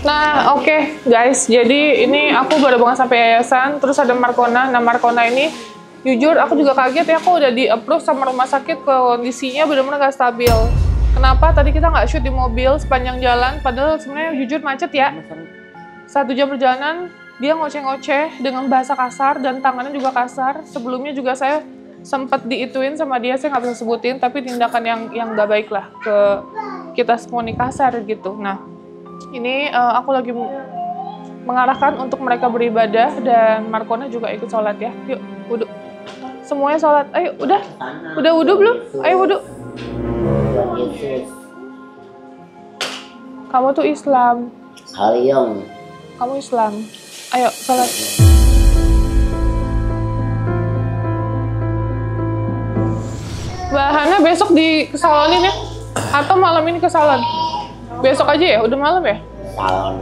Nah, oke, guys. Jadi ini aku baru banget sampai yayasan. Terus ada Markona. Nah, Markona ini jujur aku juga kaget ya. Aku udah di-approve sama rumah sakit, kondisinya benar-benar nggak stabil. Kenapa? Tadi kita nggak shoot di mobil sepanjang jalan. Padahal sebenarnya jujur macet ya. 1 jam perjalanan, dia ngoceh-ngoceh dengan bahasa kasar dan tangannya juga kasar. Sebelumnya juga saya sempat diituin sama dia, saya nggak bisa sebutin, tapi tindakan yang nggak baik lah ke kita semua nih, kasar gitu. Nah, ini aku lagi mengarahkan untuk mereka beribadah dan Markona juga ikut sholat ya. Yuk, wudhu. Semuanya sholat. Ayo, udah wudhu belum? Ayo wudhu. Kamu tuh Islam. Haryong. Kamu Islam. Ayo, sholat. Mbak Hana besok di kesalonin ya? Atau malam ini ke salon? Besok aja ya? Udah malam ya? Salon.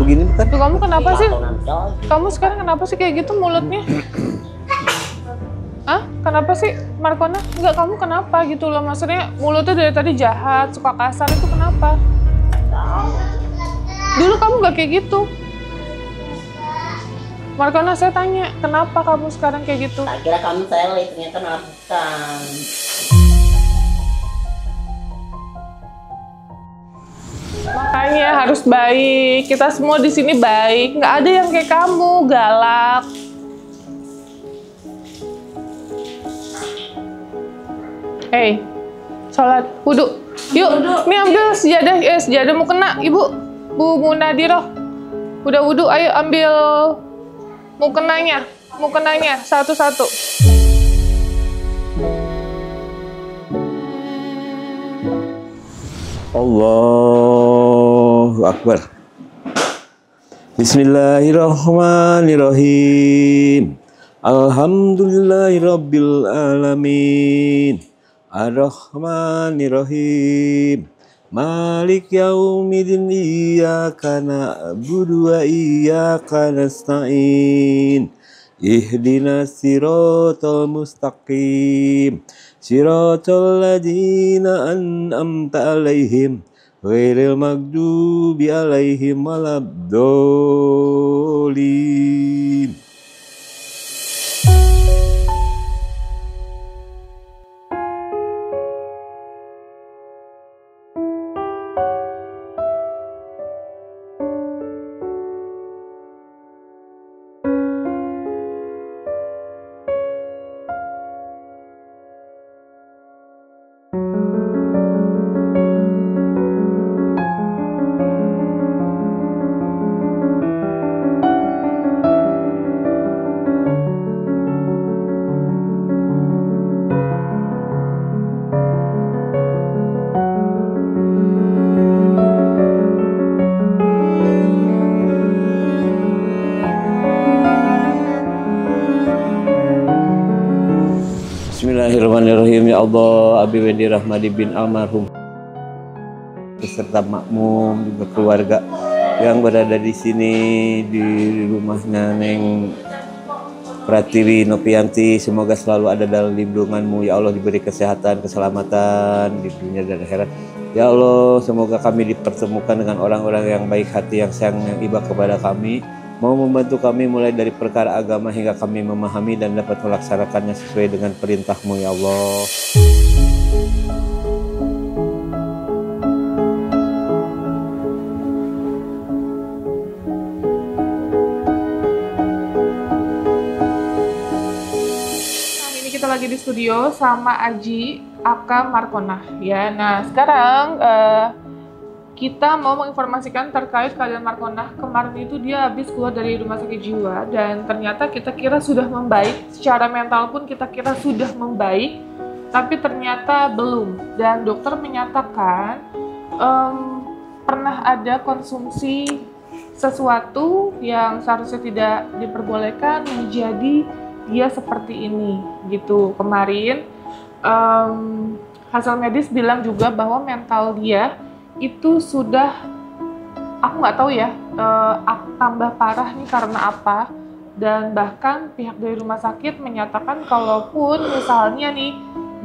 Begini bukan? Tuh, kamu kenapa sih? Kamu sekarang kenapa sih kayak gitu mulutnya? Hah? Kenapa sih, Markona? Enggak, kamu kenapa gitu loh? Maksudnya mulutnya dari tadi jahat, suka kasar, itu kenapa? Dulu kamu gak kayak gitu. Markona, saya tanya, kenapa kamu sekarang kayak gitu? Tak kira kamu selly, ternyata malah bukan. Makanya harus baik. Kita semua di sini baik. Nggak ada yang kayak kamu, galak. Hei, sholat, wudhu. Yuk, ini ambil sejadah. Sejadah mau kena, Ibu. Bu Munadiroh. Udah wudhu, ayo ambil mukenanya satu-satu. Allahu Akbar. Bismillahirrahmanirrahim. Alhamdulillahirabbil alamin. Ar-Rahmanirrahim. Malik yaumiddin, iyyaka na'budu wa iyyaka nasta'in. Ihdinas siratal mustaqim. Siratal ladzina an'amta 'alaihim ghairil maghdubi 'alaihim waladdallin. Bismillahirrahmanirrahim. Ya Allah, Abi Wedi Rahmadi bin almarhum beserta makmum juga keluarga yang berada di sini di rumahnya Neng Pratiwi Nopianti, semoga selalu ada dalam lindungan-Mu ya Allah, diberi kesehatan, keselamatan di dunia dan akhirat. Ya Allah, semoga kami dipertemukan dengan orang-orang yang baik hati, yang sayang, yang iba kepada kami, mau membantu kami mulai dari perkara agama hingga kami memahami dan dapat melaksanakannya sesuai dengan perintah-Mu ya Allah. Nah, ini kita lagi di studio sama Aji Aka Markona ya. Nah, sekarang kita mau menginformasikan terkait keadaan Markona. Kemarin itu dia habis keluar dari rumah sakit jiwa dan ternyata kita kira sudah membaik, secara mental pun kita kira sudah membaik, tapi ternyata belum. Dan dokter menyatakan pernah ada konsumsi sesuatu yang seharusnya tidak diperbolehkan, menjadi dia seperti ini gitu. Kemarin hasil medis bilang juga bahwa mental dia itu sudah, aku nggak tahu ya, tambah parah nih karena apa. Dan bahkan pihak dari rumah sakit menyatakan kalaupun misalnya nih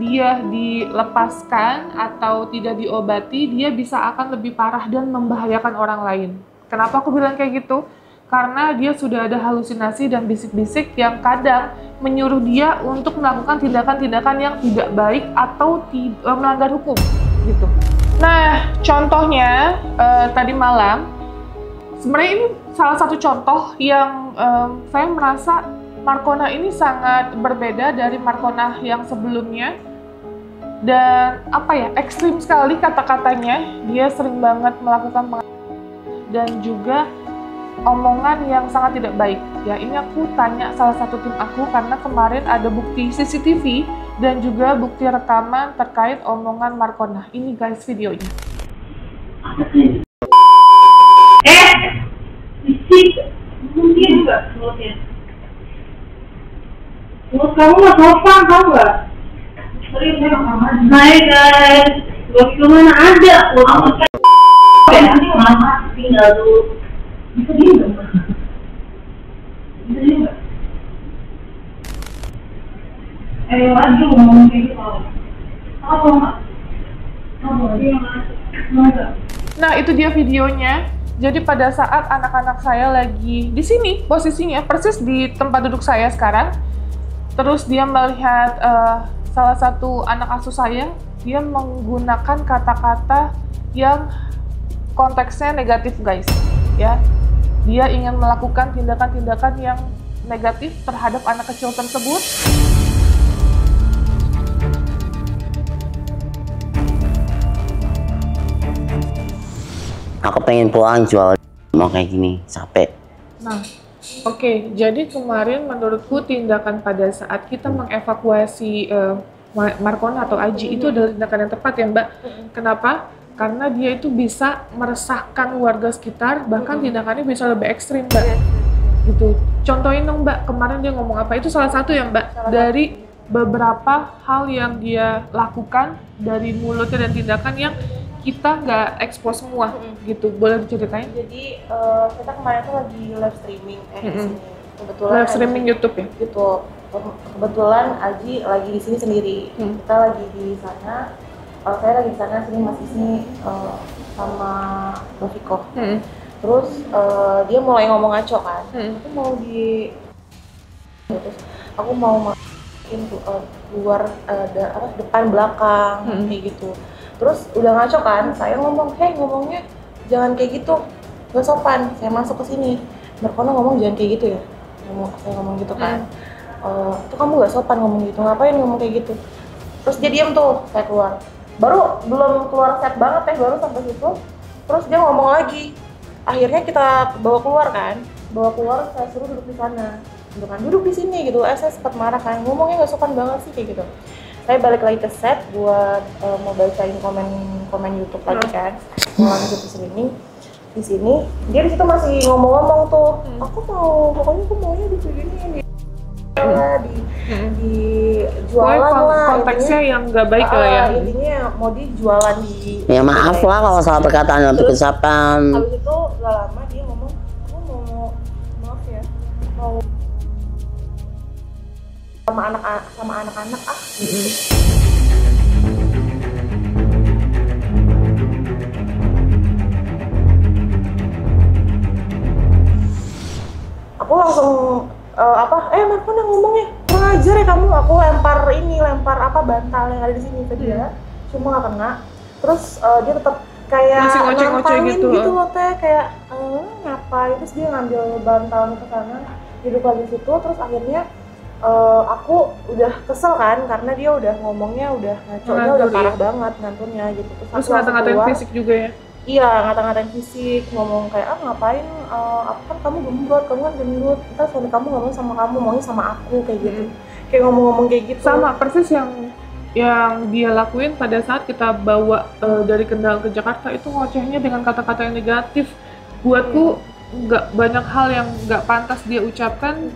dia dilepaskan atau tidak diobati, dia bisa akan lebih parah dan membahayakan orang lain. Kenapa aku bilang kayak gitu? Karena dia sudah ada halusinasi dan bisik-bisik yang kadang menyuruh dia untuk melakukan tindakan-tindakan yang tidak baik atau melanggar hukum, gitu. Nah, contohnya tadi malam, sebenarnya ini salah satu contoh yang saya merasa Markona ini sangat berbeda dari Markona yang sebelumnya. Dan ekstrim sekali kata-katanya. Dia sering banget melakukan dan juga omongan yang sangat tidak baik. Ya, ini aku tanya salah satu tim aku karena kemarin ada bukti CCTV dan juga bukti rekaman terkait omongan Markona. Ini guys videonya. Fisik, mungkin nggak mulutnya? Mulut kamu nggak sopan, tau nggak? Hai guys, gue kemana ada? Nanti mama tinggal dulu. Bisa diem dong? Bisa diem nggak? Lagi ngomong kayak gitu. Apa nggak? Apa dia nggak? Nah, itu dia videonya. Jadi pada saat anak-anak saya lagi di sini, posisinya persis di tempat duduk saya sekarang, terus dia melihat salah satu anak asuh saya, dia menggunakan kata-kata yang konteksnya negatif, guys. Ya, dia ingin melakukan tindakan-tindakan yang negatif terhadap anak kecil tersebut. Aku pengen pulang jual mau kayak gini, capek. Nah, oke. Jadi kemarin menurutku tindakan pada saat kita mengevakuasi Markona atau Aji itu adalah tindakan yang tepat ya, Mbak. Kenapa? Karena dia itu bisa meresahkan warga sekitar, bahkan tindakannya bisa lebih ekstrim, Mbak. Gitu. Contohin dong, Mbak, kemarin dia ngomong apa? Itu salah satu ya, Mbak, dari beberapa hal yang dia lakukan dari mulutnya dan tindakan yang kita nggak expose semua, gitu. Boleh diceritain? Jadi kita kemarin tuh lagi live streaming di sini. Kebetulan live streaming YouTube ya? YouTube. Kebetulan Aji lagi di sini sendiri. Kita lagi di sana. Saya lagi di sana, sini Mas Isni sama Rafiko. Terus dia mulai ngomong ngaco kan. Aku mau terus aku mau masukin luar depan belakang kayak gitu. Terus udah ngaco kan, saya ngomong, ngomongnya jangan kayak gitu, gak sopan. Saya masuk ke sini, Markona ngomong jangan kayak gitu ya, saya ngomong gitu kan. Tuh kamu gak sopan ngomong gitu, ngapain ngomong kayak gitu? Terus dia diem tuh, saya keluar. Belum keluar set banget baru sampai situ. Terus dia ngomong lagi. Akhirnya kita bawa keluar, saya suruh duduk di sana. Duduk di sini gitu. Saya sempat marah kan, ngomongnya gak sopan banget sih kayak gitu. Saya balik lagi ke set buat mau bacain komen YouTube lagi kan, mau lanjut streaming di sini. Dia di situ masih ngomong-ngomong tuh, pokoknya aku maunya di sini di jualan lah. Konteksnya yang nggak baik lah ya. Intinya mau dijualan di. Ya maaf lah kalau salah perkataan atau kesapan. Habis itu gak lama dia ngomong, aku mau maaf ya, mau sama anak-anak Aku langsung Markona ngomongnya kurang ajar ya kamu. Aku lempar bantal yang ada di sini ke dia, cuma nggak kena. Terus dia tetap kayak nantangin gitu loh teh, kayak ngapain. Terus dia ngambil bantalnya ke sana, duduk lagi situ. Terus akhirnya aku udah kesel kan, karena dia udah ngomongnya udah ngaconya udah parah banget nganturnya gitu. Terus ngata-ngatain fisik juga ya? Iya, ngata-ngatain fisik, ngomong kayak ngapain, kan kamu gendut, ntar suami kamu nggak mau sama kamu, maunya sama aku kayak gitu. Kayak ngomong-ngomong kayak gitu. Sama persis yang dia lakuin pada saat kita bawa dari Kendal ke Jakarta, itu ngocehnya dengan kata-kata yang negatif. Buatku nggak banyak hal yang nggak pantas dia ucapkan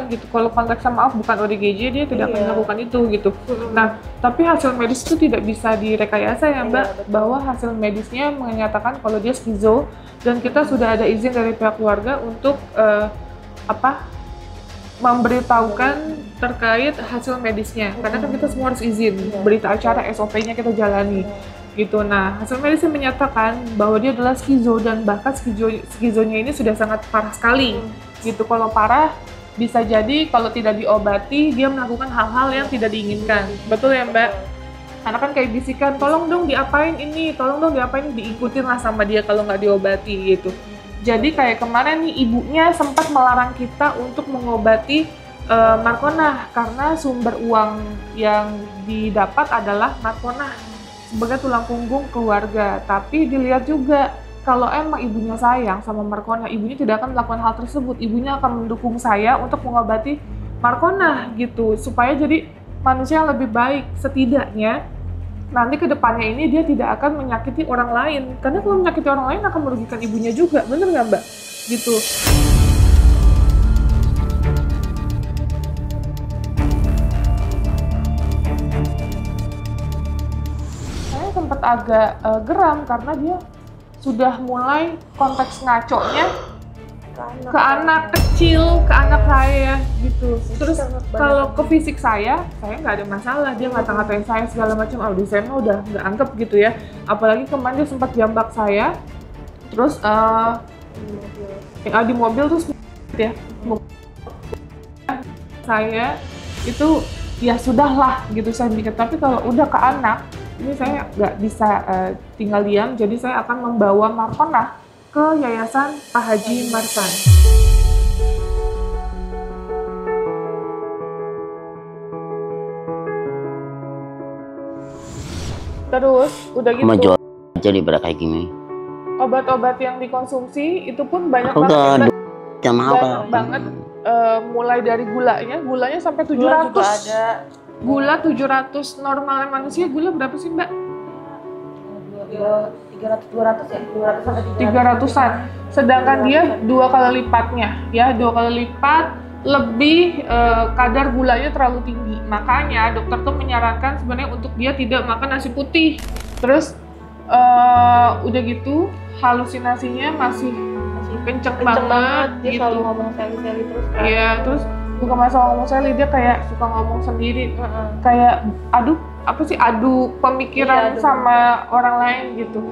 gitu. Kalau konteksnya maaf bukan ODGJ, dia tidak akan melakukan itu gitu. Nah, tapi hasil medis itu tidak bisa direkayasa ya Mbak, bahwa hasil medisnya menyatakan kalau dia skizo, dan kita sudah ada izin dari pihak keluarga untuk memberitahukan terkait hasil medisnya, karena kan kita semua harus izin, berita acara SOP-nya kita jalani gitu. Nah, hasil medisnya menyatakan bahwa dia adalah skizo, dan bahkan skizonya ini sudah sangat parah sekali gitu. Kalau parah bisa jadi kalau tidak diobati dia melakukan hal-hal yang tidak diinginkan. Betul ya Mbak? Karena kan kayak bisikan, tolong dong diapain ini, tolong dong diapain, diikutin lah sama dia kalau nggak diobati gitu. Jadi kayak kemarin nih ibunya sempat melarang kita untuk mengobati Markona karena sumber uang yang didapat adalah Markona sebagai tulang punggung keluarga. Tapi dilihat juga kalau emang ibunya sayang sama Markona, ibunya tidak akan melakukan hal tersebut. Ibunya akan mendukung saya untuk mengobati Markona gitu, supaya jadi manusia yang lebih baik. Setidaknya nanti ke depannya ini dia tidak akan menyakiti orang lain. Karena kalau menyakiti orang lain akan merugikan ibunya juga, bener nggak Mbak? Gitu. Saya sempat agak geram karena dia sudah mulai konteks ngaconya ke anak kecil, ke anak saya gitu. Terus kalau ke fisik saya nggak ada masalah, dia ngata-ngatain saya segala macam. Saya mah udah nggak anggap gitu ya. Apalagi kemarin dia sempat jambak saya, terus di mobil terus ya saya itu ya sudahlah gitu saya mikir. Tapi kalau udah ke anak ini saya nggak bisa tinggal diam, jadi saya akan membawa Markona ke Yayasan Pak Haji Marsan. Terus udah gitu Menjual jadi pada kayak gini. Obat-obat yang dikonsumsi itu pun banyak Udah banget, banget mulai dari gulanya sampai 700. Gula juga ada. Gula 700, normalnya manusia gula berapa sih Mbak? 200 ya? 200 sampai 300-an. Sedangkan dia 2 kali lipatnya, ya 2 kali lipat lebih kadar gulanya terlalu tinggi. Makanya dokter tuh menyarankan sebenarnya untuk dia tidak makan nasi putih. Terus udah gitu halusinasinya masih kenceng banget dia gitu. selalu ngomong seli-seli terus kan. Iya, terus bukan masalah ngomong seli, dia kayak suka ngomong sendiri. Kayak adu pemikiran Iya, sama orang lain gitu.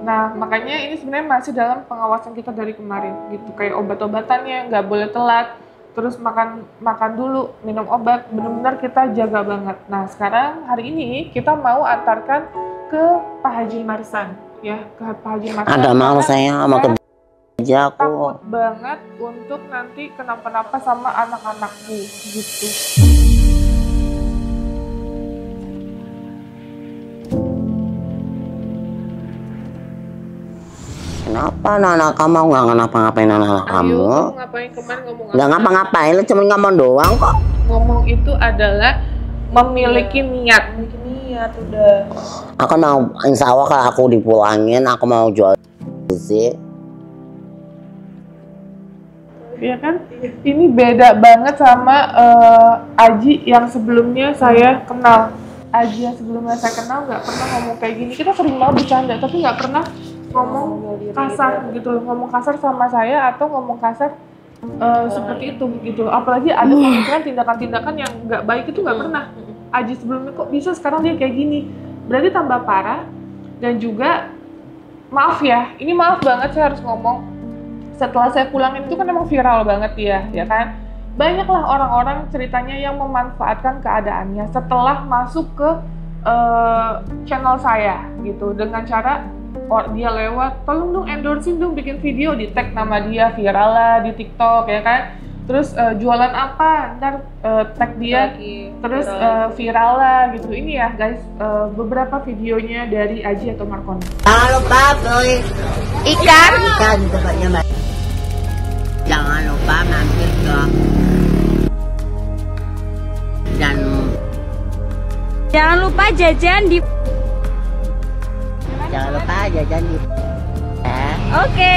Nah, makanya ini sebenarnya masih dalam pengawasan kita dari kemarin gitu. Kayak obat-obatannya nggak boleh telat, terus makan dulu, minum obat, benar-benar kita jaga banget. Nah, sekarang hari ini kita mau antarkan ke Pak Haji Marsan, ya, ke Pak Haji Marsan. Ada mau saya sama kerja aku. Takut banget untuk nanti kenapa-napa sama anak-anakku gitu. Kenapa anak kamu nggak ngapa-ngapain anak kamu? Ayo, ngapain kemarin ngomong apa? Nggak ngapa-ngapain, lu cuma ngomong doang kok. Ngomong itu adalah memiliki niat. Mungkin niat udah. Aku mau, insya Allah kalau aku dipulangin, aku mau jual sih. Iya kan? Ini beda banget sama Aji yang sebelumnya saya kenal. Aji yang sebelumnya saya kenal nggak pernah ngomong kayak gini. Kita sering banget bercanda, tapi nggak pernah ngomong kasar gitu. Ngomong kasar sama saya atau ngomong kasar seperti itu gitu. Apalagi ada pemikiran tindakan-tindakan yang nggak baik itu nggak pernah. Aji sebelumnya kok bisa sekarang dia kayak gini. Berarti tambah parah. Dan juga maaf ya, ini maaf banget saya harus ngomong. Setelah saya pulangin itu kan emang viral banget ya kan? Banyaklah orang-orang ceritanya yang memanfaatkan keadaannya setelah masuk ke channel saya gitu, dengan cara dia lewat, tolong dong endorsein dong, bikin video, di tag nama dia, viral lah di TikTok ya kan? Terus jualan apa, ntar tag dia, terus viral lah gitu. Ini ya guys, beberapa videonya dari Aji atau Markona. Jangan lupa beli ikan tempatnya Mbak. Jangan lupa mampir ke dan jangan lupa jajan di Oke.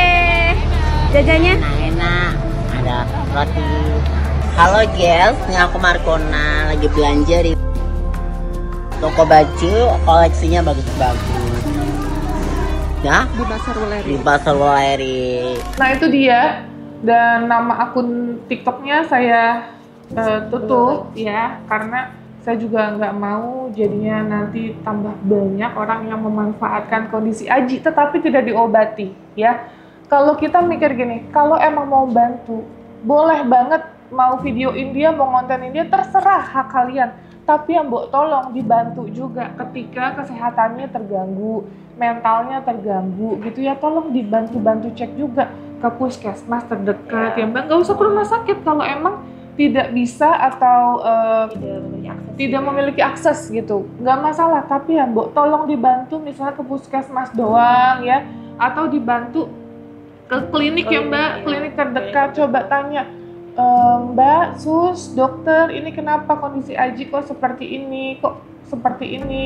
Jajannya enak, ada roti. Halo guys, ini aku Markona lagi belanja di toko baju, koleksinya bagus-bagus ya, di Pasar Wuleri. Nah itu dia, dan nama akun TikToknya saya tutup ya, karena saya juga nggak mau jadinya nanti tambah banyak orang yang memanfaatkan kondisi Aji tetapi tidak diobati ya. Kalau kita mikir gini, kalau emang mau bantu, boleh banget mau videoin dia, mau ngontenin dia, terserah hak kalian. Tapi yang Mbok tolong dibantu juga ketika kesehatannya terganggu, mentalnya terganggu gitu ya, tolong dibantu cek juga ke puskesmas terdekat ya Mbak. Nggak usah ke rumah sakit kalau emang tidak bisa atau tidak memiliki akses gitu, nggak masalah. Tapi ya Mbok tolong dibantu misalnya ke puskesmas doang ya, atau dibantu ke klinik ya Mbak, klinik terdekat. Coba tanya, Mbak, Sus, dokter, ini kenapa kondisi Aji kok seperti ini,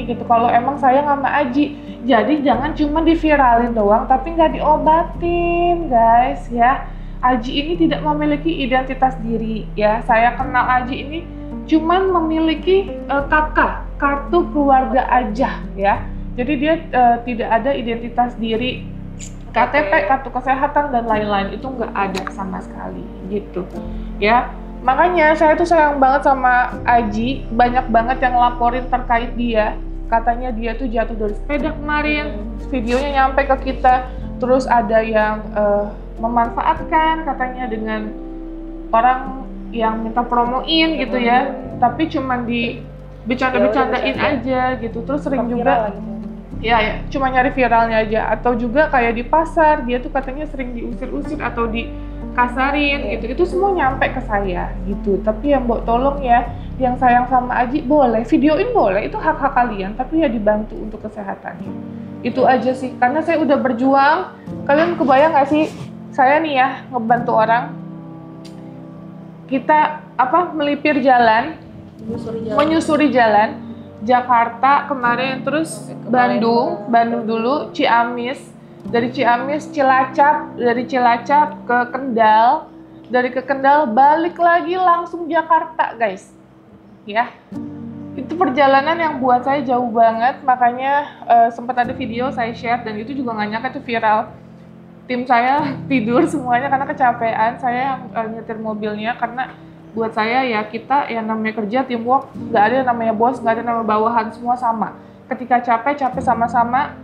gitu. Kalau emang sayang sama Aji, jadi jangan cuma diviralin doang tapi nggak diobatin guys ya. Aji ini tidak memiliki identitas diri ya. Saya kenal Aji ini cuman memiliki kartu keluarga aja ya. Jadi dia tidak ada identitas diri, KTP, kartu kesehatan dan lain-lain, itu nggak ada sama sekali gitu ya. Makanya saya tuh sayang banget sama Aji, banyak banget yang laporin terkait dia. Katanya dia tuh jatuh dari sepeda kemarin, videonya nyampe ke kita. Terus ada yang memanfaatkan katanya dengan orang yang minta promoin gitu ya, tapi cuman di bercanda-bercandain aja gitu. Terus sering juga ya cuma nyari viralnya aja, atau juga kayak di pasar dia tuh katanya sering diusir-usir atau dikasarin gitu. Itu semua nyampe ke saya gitu. Tapi yang Mbok tolong ya, yang sayang sama Aji boleh videoin, boleh, itu hak-hak kalian, tapi ya dibantu untuk kesehatannya. Itu aja sih, karena saya udah berjuang. Kalian kebayang gak sih, saya nih ya ngebantu orang, kita melipir jalan, menyusuri jalan Jakarta kemarin, terus Bandung dulu, Ciamis, dari Ciamis Cilacap, dari Cilacap ke Kendal, dari ke Kendal balik lagi langsung Jakarta guys ya. Itu perjalanan yang buat saya jauh banget, makanya sempat ada video saya share dan itu juga nggak nyangka itu viral. Tim saya tidur semuanya karena kecapean, saya yang nyetir mobilnya, karena buat saya ya, kita yang namanya kerja teamwork, nggak ada yang namanya bos, nggak ada yang namanya bawahan, semua sama. Ketika capek sama-sama.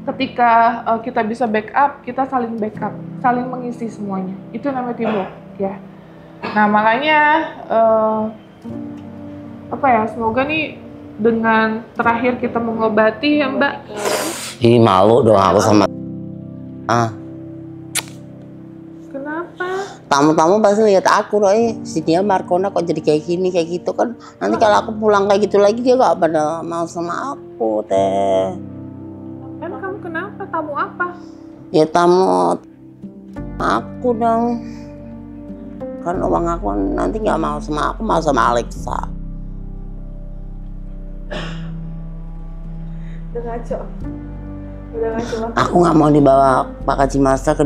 Ketika kita bisa backup, kita saling backup, saling mengisi semuanya. Itu namanya teamwork ya. Nah makanya semoga nih dengan terakhir kita mengobati ya Mbak. Ih, malu dong aku sama Kenapa? tamu-tamu pasti lihat aku loh, si dia Markona kok jadi kayak gini kayak gitu kan. Nanti kalau aku pulang kayak gitu lagi dia gak pada mau sama aku teh. Kan kamu kenapa? Tamu apa? Ya tamu aku dong, kan uang aku nanti nggak mau sama aku, mau sama Alexa. Udah ngaco Aku nggak mau dibawa Pak Haji Masa ke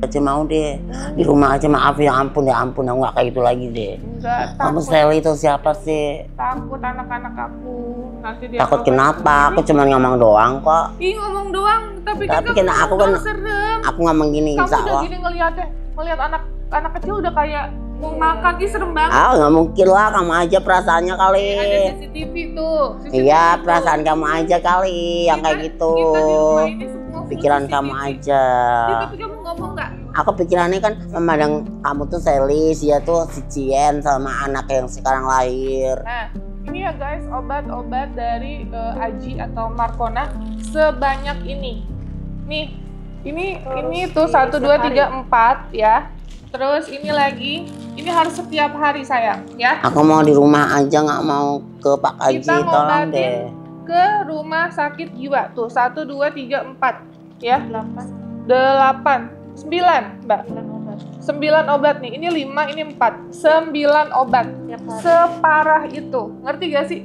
aja, mau deh di rumah aja. Maaf ya, ampun, aku nggak kayak itu lagi deh. Enggak, Kamu Sally itu siapa sih? takut anak-anak aku nanti dia Takut kenapa? Aku cuma ngomong doang kok. Ih, ngomong doang, tapi kan aku kan serem. aku ngomong gini, Kamu insya udah Allah. gini ngeliat anak kecil udah kayak mau makan, ih serem banget. Nggak mungkin lah, kamu aja perasaannya kali. Ada CCTV tuh. Iya, perasaan kamu aja kali yang kayak gitu. Kita di rumah ini semua full Pikiran CCTV. kamu aja. Tapi kamu ngomong nggak? Aku pikirannya kan memandang kamu tuh Selis, dia tuh si Cien sama anak yang sekarang lahir. Nah, ini ya guys, obat-obat dari Aji atau Markona sebanyak ini. Nih, ini tuh 1, 2, 3, 4 ya. Terus ini lagi, ini harus setiap hari sayang ya. Aku mau di rumah aja, nggak mau ke Pak Haji, Kita tolong ngobatin deh. ke rumah sakit jiwa tuh 1, 2, 3, 4 ya. 8, 9 Mbak. 9 obat nih, ini 5, ini 4, 9 obat. Separah itu, ngerti gak sih?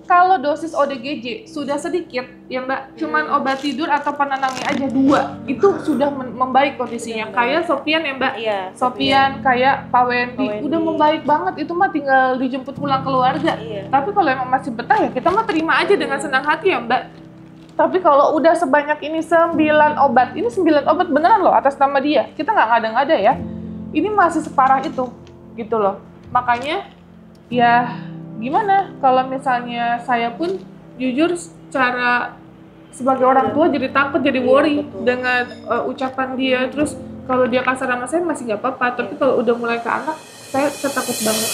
Kalau dosis ODGJ sudah sedikit ya Mbak, cuman obat tidur atau penenangnya aja 2, itu sudah membaik kondisinya. Kayak Sofian ya Mbak, Iya, Sofian kayak Pak Wendy, udah membaik banget. Itu mah tinggal dijemput pulang keluarga. Iya. Tapi kalau emang masih betah ya kita mah terima aja dengan senang hati ya Mbak. Tapi kalau udah sebanyak ini 9 obat, ini 9 obat beneran loh atas nama dia. Kita nggak ngada-ngada ya. Ini masih separah itu, gitu loh. Makanya ya gimana kalau misalnya saya pun jujur secara sebagai orang tua jadi takut, jadi worry dengan ucapan dia. Terus kalau dia kasar sama saya masih nggak apa-apa, tapi kalau udah mulai ke anak saya takut banget.